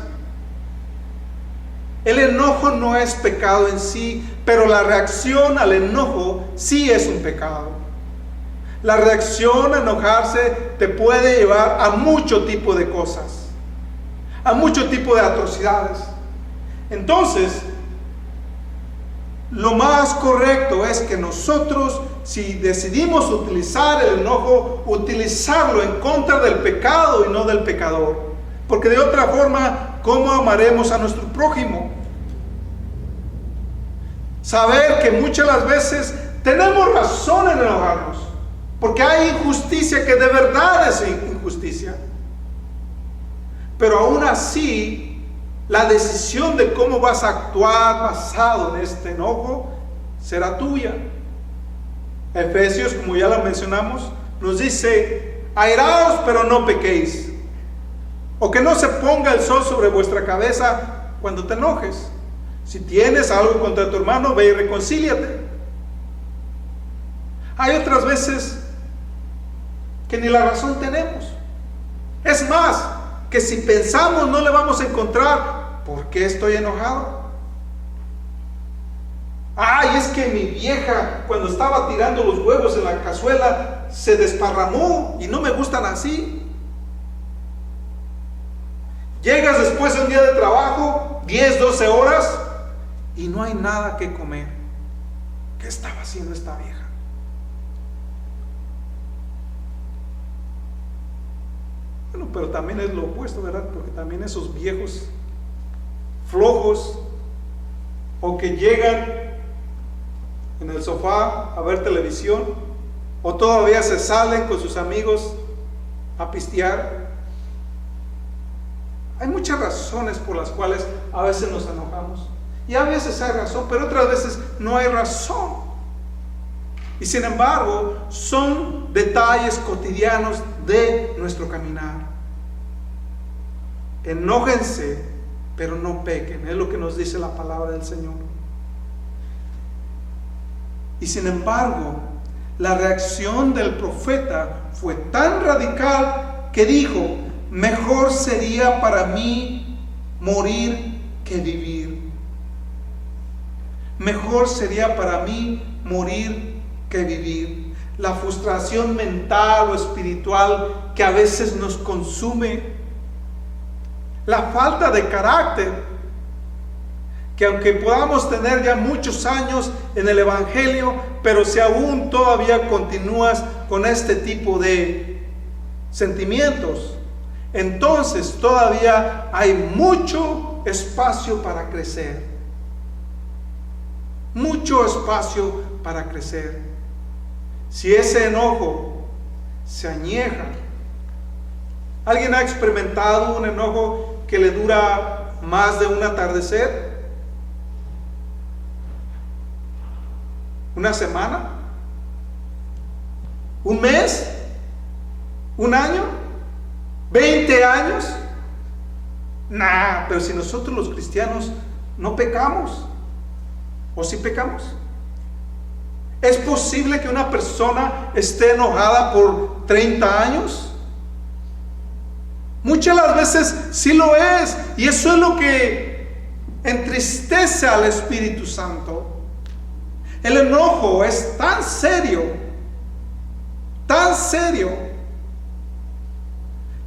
El enojo no es pecado en sí, pero la reacción al enojo sí es un pecado. La reacción a enojarse te puede llevar a mucho tipo de cosas, a mucho tipo de atrocidades. Entonces, lo más correcto es que nosotros, si decidimos utilizar el enojo, utilizarlo en contra del pecado y no del pecador. Porque de otra forma, ¿cómo amaremos a nuestro prójimo? Saber que muchas las veces tenemos razón en enojarnos, porque hay injusticia que de verdad es injusticia. Pero aún así, la decisión de cómo vas a actuar basado en este enojo será tuya. Efesios, como ya lo mencionamos, nos dice: airaos, pero no pequéis. O que no se ponga el sol sobre vuestra cabeza cuando te enojes. Si tienes algo contra tu hermano, ve y reconcíliate. Hay otras veces que ni la razón tenemos. Es más, que si pensamos no le vamos a encontrar por qué estoy enojado. Ay, es que mi vieja cuando estaba tirando los huevos en la cazuela se desparramó y no me gustan así. Llegas después de un día de trabajo, 10, 12 horas y no hay nada que comer. ¿Qué estaba haciendo esta vieja? Bueno, pero también es lo opuesto, ¿verdad? Porque también esos viejos flojos o que llegan en el sofá a ver televisión o todavía se salen con sus amigos a pistear. Hay muchas razones por las cuales a veces nos enojamos y a veces hay razón, pero otras veces no hay razón. Y sin embargo, son detalles cotidianos de nuestro caminar. Enójense, pero no pequen, es lo que nos dice la palabra del Señor. Y sin embargo, la reacción del profeta fue tan radical que dijo: mejor sería para mí morir que vivir. Mejor sería para mí morir que vivir. La frustración mental o espiritual que a veces nos consume, la falta de carácter, que aunque podamos tener ya muchos años en el Evangelio, pero si aún todavía continúas con este tipo de sentimientos, entonces todavía hay mucho espacio para crecer. Mucho espacio para crecer. Si ese enojo se añeja, ¿alguien ha experimentado un enojo que le dura más de un atardecer? ¿Una semana? ¿Un mes? ¿Un año? ¿20 años? Nah, pero si nosotros los cristianos no pecamos, ¿o sí pecamos? ¿Es posible que una persona esté enojada por 30 años? Muchas de las veces sí lo es, y eso es lo que entristece al Espíritu Santo. El enojo es tan serio,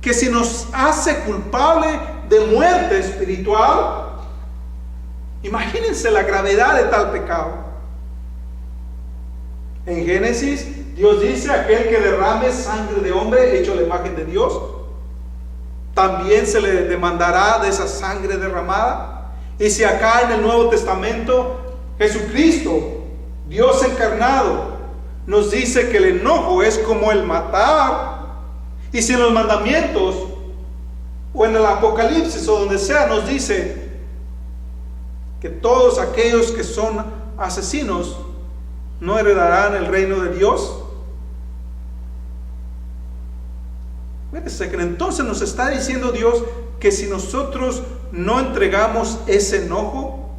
que si nos hace culpable de muerte espiritual, imagínense la gravedad de tal pecado. En Génesis, Dios dice: aquel que derrame sangre de hombre hecho la imagen de Dios, también se le demandará de esa sangre derramada. Y si acá en el Nuevo Testamento, Jesucristo, Dios encarnado, nos dice que el enojo es como el matar, y si en los mandamientos o en el Apocalipsis o donde sea nos dice que todos aquellos que son asesinos no heredarán el reino de Dios, fíjense que entonces nos está diciendo Dios que si nosotros no entregamos ese enojo,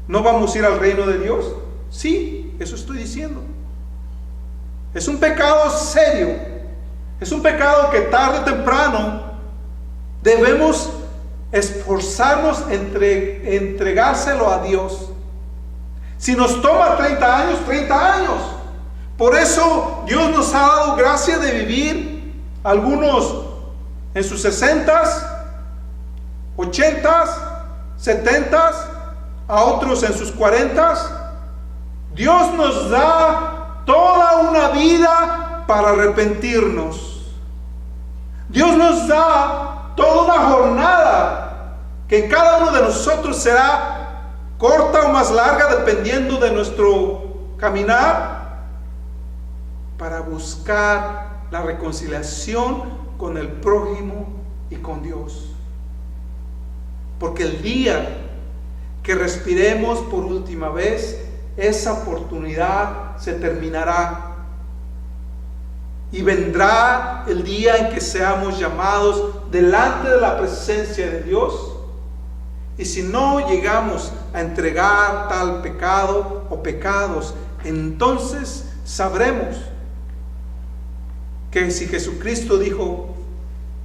no vamos a ir al reino de Dios. Sí, eso estoy diciendo. Es un pecado serio. Es un pecado que tarde o temprano debemos esforzarnos entre entregárselo a Dios. Si nos toma 30 años, 30 años. Por eso Dios nos ha dado gracia de vivir, algunos en sus 60s, 80s, 70s, a otros en sus 40s. Dios nos da toda una vida para arrepentirnos. Dios nos da toda una jornada que en cada uno de nosotros será corta o más larga dependiendo de nuestro caminar, para buscar la reconciliación con el prójimo y con Dios. Porque el día que respiremos por última vez, esa oportunidad se terminará. Y vendrá el día en que seamos llamados delante de la presencia de Dios. Y si no llegamos a entregar tal pecado o pecados, entonces sabremos que si Jesucristo dijo: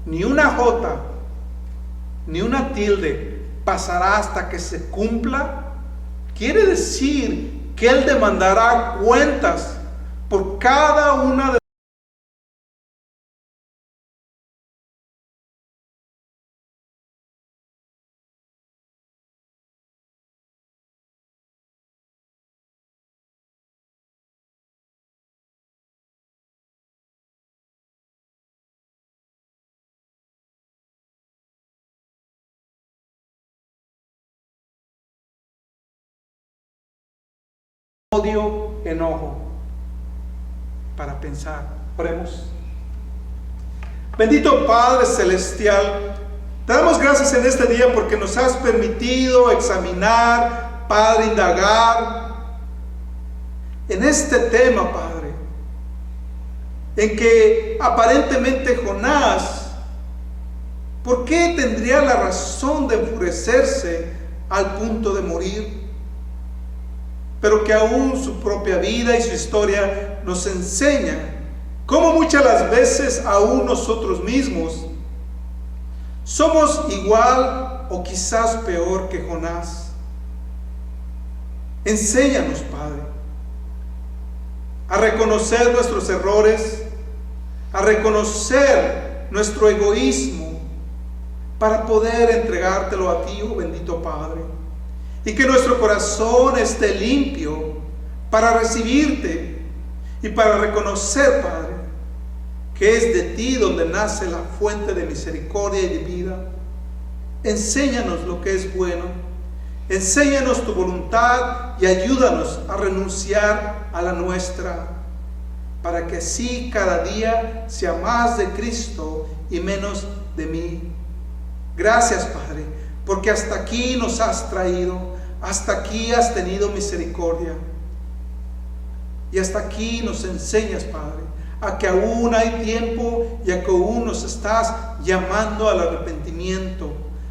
ni una jota, ni una tilde pasará hasta que se cumpla, quiere decir que Él demandará cuentas por cada una de odio, enojo. Para pensar, oremos. Bendito Padre Celestial, te damos gracias en este día porque nos has permitido examinar, Padre, indagar en este tema, Padre, en que aparentemente Jonás, ¿por qué tendría la razón de enfurecerse al punto de morir? Pero que aún su propia vida y su historia nos enseñan cómo muchas las veces aún nosotros mismos somos igual o quizás peor que Jonás. Enséñanos, Padre, a reconocer nuestros errores, a reconocer nuestro egoísmo, para poder entregártelo a ti, oh bendito Padre. Y que nuestro corazón esté limpio para recibirte y para reconocer, Padre, que es de ti donde nace la fuente de misericordia y de vida. Enséñanos lo que es bueno, enséñanos tu voluntad y ayúdanos a renunciar a la nuestra, para que así cada día sea más de Cristo y menos de mí. Gracias, Padre, porque hasta aquí nos has traído, hasta aquí has tenido misericordia. Y hasta aquí nos enseñas, Padre, a que aún hay tiempo y a que aún nos estás llamando al arrepentimiento.